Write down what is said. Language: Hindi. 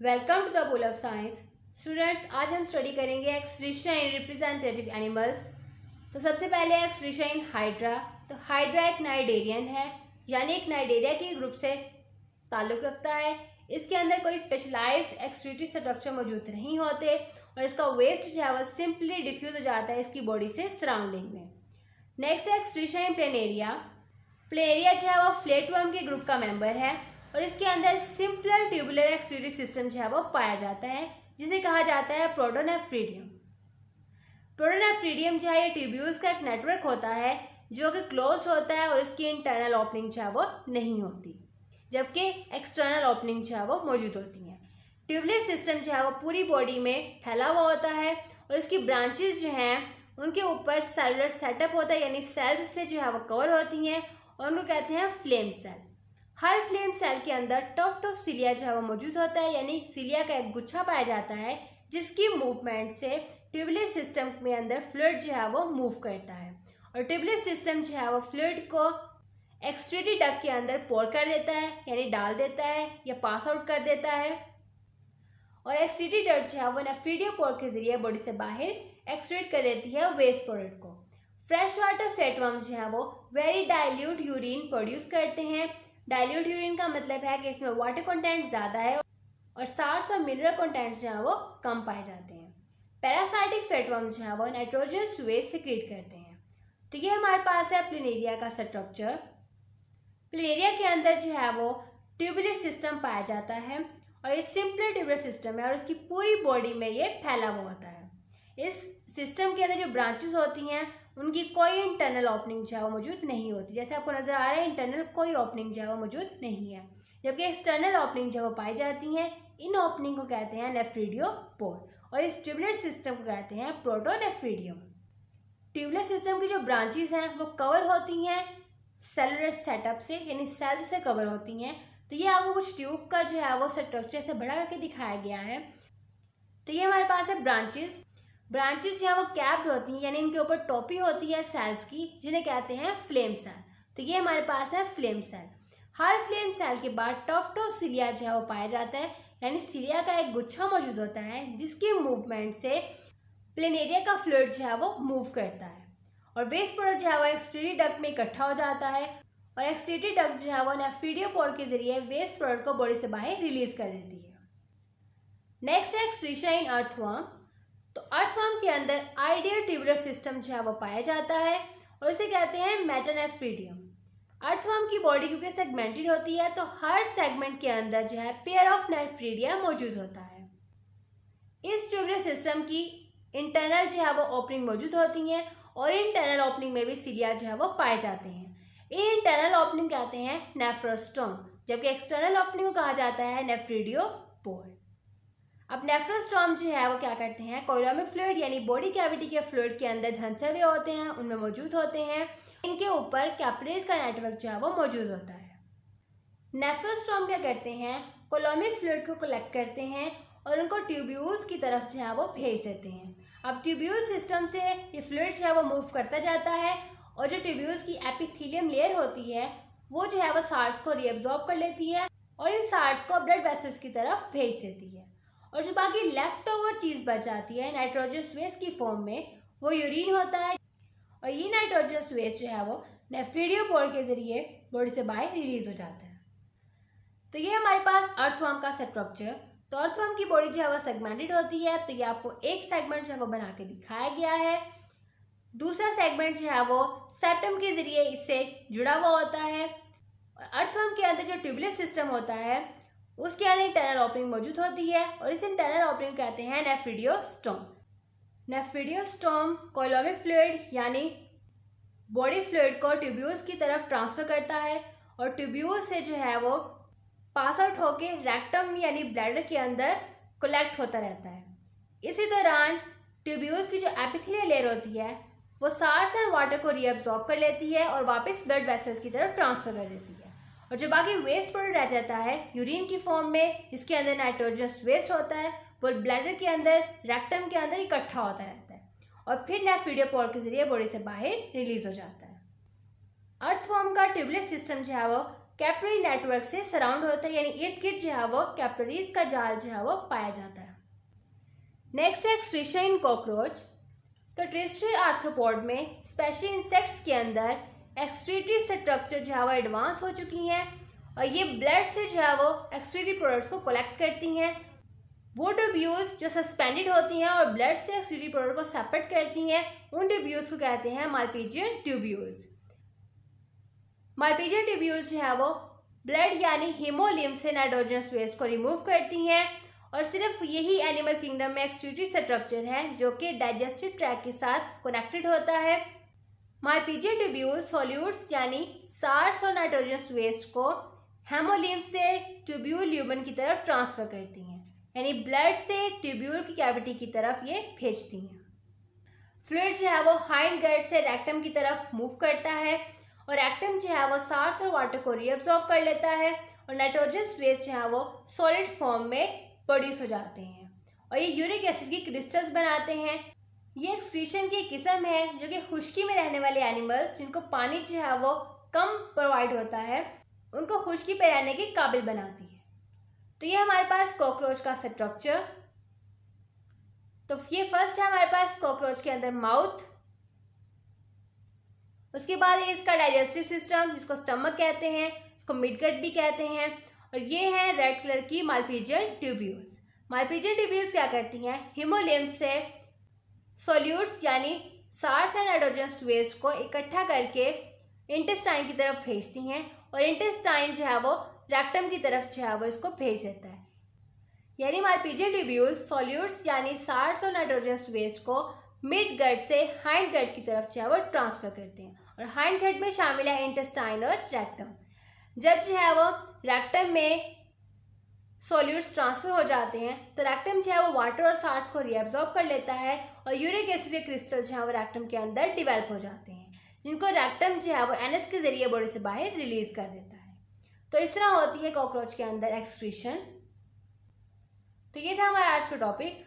Welcome to the pool of science. Students, आज हम स्टडी करेंगे एक्सट्रीशा इन रिप्रेजेंटेटिव एनिमल्स। तो सबसे पहले एक्सट्रीशा इन हाइड्रा। तो हाइड्रा एक नाइडेरियन है, यानी एक नाइडेरिया के ग्रुप से ताल्लुक़ रखता है। इसके अंदर कोई स्पेशलाइज्ड एक्सक्रीटरी स्ट्रक्चर मौजूद नहीं होते और इसका वेस्ट जो है वो सिंपली डिफ्यूज हो जाता है इसकी बॉडी से सराउंडिंग में। नेक्स्ट है एक्सट्रीशा इन प्लेनेरिया। प्लेनेरिया जो है वो फ्लैटवर्म के ग्रुप का मेंबर है और इसके अंदर सिंपलर ट्यूबुलर एक्सक्रीटरी सिस्टम जो है वो पाया जाता है, जिसे कहा जाता है प्रोटोनेफ्रीडियम। प्रोटोनेफ्रीडियम जो है ये ट्यूब्यूल्स का एक नेटवर्क होता है जो कि क्लोज होता है और इसकी इंटरनल ओपनिंग जो है वो नहीं होती, जबकि एक्सटर्नल ओपनिंग जो है वो मौजूद होती हैं। ट्यूबुलर सिस्टम जो है वो पूरी बॉडी में फैला हुआ होता है और इसकी ब्रांचेस जो हैं उनके ऊपर सेलुलर सेटअप होता है, यानी सेल्स से जो है वो कवर होती हैं और उनको कहते हैं फ्लेम सेल। हर फ्लेम सेल के अंदर टफ्ट ऑफ सिलिया जो है वो मौजूद होता है, यानी सिलिया का एक गुच्छा पाया जाता है जिसकी मूवमेंट से ट्यूबुलर सिस्टम में अंदर फ्लूइड जो है वो मूव करता है और ट्यूबुलर सिस्टम जो है वो फ्लूइड को एक्सक्रीटरी डक्ट के अंदर पोर कर देता है, यानी डाल देता है या पास आउट कर देता है। और एक्सक्रीटरी डक्ट जो है वो नेफ्रीडियोपोर के जरिए बॉडी से बाहर एक्सक्रीट कर देती है वेस्ट प्रोडक्ट को। फ्रेश वाटर फ्लैटवर्म्स जो है वो वेरी डाइल्यूट यूरिन प्रोड्यूस करते हैं। डाइल्यूट यूरिन का मतलब है कि इसमें वाटर कंटेंट ज़्यादा है और साल्ट्स और मिनरल कंटेंट जो है वो कम पाए जाते हैं। पैरासाइटिक फ्लैटवर्म्स जो है वो नाइट्रोजनस वेस्ट सिक्रीट करते हैं। तो ये हमारे पास है प्लेनेरिया का स्ट्रक्चर। प्लेनेरिया के अंदर जो है वो ट्यूबुलर सिस्टम पाया जाता है और ये सिंपल ट्यूबुलर सिस्टम है और इसकी पूरी बॉडी में ये फैला हुआ होता है। इस सिस्टम के अंदर जो ब्रांचेस होती हैं उनकी कोई इंटरनल ओपनिंग जो है वो मौजूद नहीं होती। जैसे आपको नजर आ रहा है, इंटरनल कोई ओपनिंग जो है वो मौजूद नहीं है, जबकि एक्सटर्नल ओपनिंग जो है वो पाई जाती हैं। इन ओपनिंग को कहते हैं नेफ्रीडियोपोर और इस ट्यूबुलर सिस्टम को कहते हैं प्रोटोनेफ्रीडियम। ट्यूबुलर सिस्टम की जो ब्रांचेस हैं वो कवर होती हैं सेलुलर सेटअप से, यानी सेल्स से कवर होती हैं। तो ये आपको कुछ ट्यूब का जो है वो स्ट्रक्चर से बड़ा करके दिखाया गया है। तो ये हमारे पास है ब्रांचेस जो है वो कैप्ड होती हैं, यानी इनके ऊपर टोपी होती है सेल्स की, जिन्हें कहते हैं फ्लेम सेल। तो ये हमारे पास है फ्लेम सेल। हर फ्लेम सेल के बाद टफ्ट ऑफ सिलिया जो है वो पाया जाता है, यानी सिलिया का एक गुच्छा मौजूद होता है जिसकी मूवमेंट से प्लेनेरिया का फ्लूइड जो है वो मूव करता है और वेस्ट प्रोडक्ट जो है वो एक्सक्रीटरी डक्ट में इकट्ठा हो जाता है और एक्सक्रीटरी डक्ट जो है वो नेफ्रीडियोपोर के जरिए वेस्ट प्रोडक्ट को बॉडी से बाहर रिलीज कर देती है। नेक्स्ट है एक्सट्रीशा इन अर्थवर्म। तो अर्थवर्म के अंदर आइडियल ट्यूबुलर सिस्टम जो है वो पाया जाता है और इसे कहते हैं मेटानेफ्रीडियम। अर्थवर्म की बॉडी क्योंकि सेगमेंटेड होती है तो हर सेगमेंट के अंदर जो है पेयर ऑफ नेफ्रीडिया मौजूद होता है। इस ट्यूबुलर सिस्टम की इंटरनल जो है वो ओपनिंग मौजूद होती हैं और इंटरनल ओपनिंग में भी सिलिया जो है वो पाए जाते हैं। ये इंटरनल ओपनिंग कहते हैं नेफ्रोस्टोम, जबकि एक्सटर्नल ओपनिंग को कहा जाता है नेफ्रीडियोपोर। अब नेफ्रोस्टोम जो है वो क्या करते हैं, कोइलोमिक फ्लूइड यानी बॉडी कैविटी के फ्लूइड के अंदर धंसे हुए होते हैं, उनमें मौजूद होते हैं। इनके ऊपर कैपिलरीज का नेटवर्क जो है वो मौजूद होता है। नेफ्रोस्टोम क्या करते हैं, कोइलोमिक फ्लूइड को कलेक्ट करते हैं और उनको ट्यूब्यूल्स की तरफ जो है वो भेज देते हैं। अब ट्यूब्यूल सिस्टम से ये फ्लूइड जो है वो मूव करता जाता है और जो ट्यूब्यूल्स की एपिथेलियम लेयर होती है वो जो है वो साल्ट्स को रीअब्जॉर्ब कर लेती है और इन साल्ट्स को ब्लड वेसल्स की तरफ भेज देती है और जो बाकी लेफ्ट ओवर चीज़ बच जाती है नाइट्रोजनस वेस्ट की फॉर्म में, वो यूरिन होता है और ये नाइट्रोजनस वेस्ट जो है वो नेफ्रीडियोपोर के जरिए बॉडी से बाहर रिलीज हो जाता है। तो ये हमारे पास अर्थवर्म का स्ट्रक्चर। तो अर्थवर्म की बॉडी जो है वो सेगमेंटेड होती है। तो ये आपको एक सेगमेंट जो है वो बना के दिखाया गया है। दूसरा सेगमेंट जो है वो सेप्टम के जरिए इससे जुड़ा हुआ होता है और अर्थवर्म के अंदर जो ट्यूबुलर सिस्टम होता है उसके अंदर इंटरनल ओपनिंग मौजूद होती है और इस इंटरनल ओपनिंग कहते हैं नेफ्रीडियोस्टोम। नेफ्रीडियोस्टोम कोइलोमिक फ्लूइड यानी बॉडी फ्लूइड को ट्यूब्यूल्स की तरफ ट्रांसफर करता है और ट्यूब्यूल से जो है वो पास आउट होके रेक्टम यानी ब्लैडर के अंदर कलेक्ट होता रहता है। इसी दौरान ट्यूब्यूल्स की जो एपिथेलियल लेयर होती है वो साल्ट्स एंड वाटर को रीअब्जॉर्ब कर लेती है और वापस ब्लड वेसल्स की तरफ ट्रांसफर कर देती है और जो बाकी वेस्ट प्रोडक्ट रह जाता है यूरिन की फॉर्म में, इसके अंदर नाइट्रोजनस वेस्ट होता है, वो ब्लैडर के अंदर रेक्टम के अंदर इकट्ठा होता रहता है और फिर नेफ्रीडियोपोर के जरिए बॉडी से बाहर रिलीज हो जाता है। अर्थवर्म का ट्यूबुलर सिस्टम जो है वो कैपिलरी नेटवर्क से सराउंड होता है, यानी इर्द गिर्द जो है वो कैपिलरीज का जाल जो है वो पाया जाता है। नेक्स्ट है एक्सक्रीशन इन कॉकरोच। तो टेरेस्ट्रियल आर्थ्रोपोड में स्पेशली इंसेक्ट्स के अंदर एक्सक्रीटरी स्ट्रक्चर जो है वो एडवांस हो चुकी हैं और ये ब्लड से जो है वो एक्सक्रीटरी प्रोडक्ट्स को कलेक्ट करती हैं। वो ट्यूब्यूल्स जो सस्पेंडेड होती हैं और ब्लड से एक्सक्रीटरी प्रोडक्ट को सेपरेट करती हैं, उन ट्यूब्यूल्स को कहते हैं मालपीजियन ट्यूब्यूल्स। मालपीजियन ट्यूब्यूल्स जो है वो ब्लड यानी हीमोलिम्फ से नाइट्रोजनस वेस्ट को रिमूव करती हैं और सिर्फ यही एनिमल किंगडम में एक्सक्रीटरी स्ट्रक्चर है जो कि डाइजेस्टिव ट्रैक्ट के साथ कनेक्टेड होता है। मालपीजियन ट्यूब्यूल सॉल्यूट्स यानी सार्स और नाइट्रोजनस वेस्ट को हेमोलिम्फ से ट्यूब्यूल ल्यूमन की तरफ ट्रांसफर करती हैं, यानी ब्लड से ट्यूब्यूल की कैविटी की तरफ ये भेजती हैं। फ्लूइड जो है वो हाइंड गट से रेक्टम की तरफ मूव करता है और रेक्टम जो है वो सार्स और वाटर को रीअब्सॉर्ब कर लेता है और नाइट्रोजनस वेस्ट जो है वो सॉलिड फॉर्म में प्रोड्यूस हो जाते हैं और ये यूरिक एसिड की क्रिस्टल्स बनाते हैं। ये एक्सक्रीशन की किस्म है जो कि खुश्की में रहने वाले एनिमल्स जिनको पानी जो है वो कम प्रोवाइड होता है उनको खुश्की पे रहने के काबिल बनाती है। तो ये हमारे पास कॉकरोच का स्ट्रक्चर। तो ये फर्स्ट है हमारे पास कॉकरोच के अंदर माउथ, उसके बाद है इसका डाइजेस्टिव सिस्टम जिसको स्टमक कहते हैं, इसको मिडगट भी कहते हैं और ये है रेड कलर की मालपीजियन ट्यूब्यूल्स। मालपीजियन ट्यूब्यूल्स क्या करती हैं, हीमोलिम्फ से सॉल्यूट्स यानी सार्स एंड नाइट्रोजनस वेस्ट को इकट्ठा करके इंटेस्टाइन की तरफ भेजती हैं और इंटेस्टाइन जो है वो रेक्टम की तरफ जो है वो इसको भेज देता है। यानी मालपीजियन ट्यूब्यूल्स सॉल्यूट्स यानी सार्स और नाइट्रोजनस वेस्ट को मिड गट से हाइंड गट की तरफ जो है वो ट्रांसफर करते हैं और हाइंड गट में शामिल है इंटेस्टाइन और रेक्टम। जब जो है वो रेक्टम में सॉल्यूट्स ट्रांसफर हो जाते हैं तो रेक्टम जो है वो वाटर और साल्ट्स को रीअब्सॉर्ब कर लेता है और यूरिक एसिड के क्रिस्टल जो है वो रेक्टम के अंदर डिवेल्प हो जाते हैं जिनको रेक्टम जो है वो एनएस के जरिए बॉडी से बाहर रिलीज कर देता है। तो इस तरह होती है कॉकरोच के अंदर एक्सक्रीशन। तो ये था हमारा आज का टॉपिक।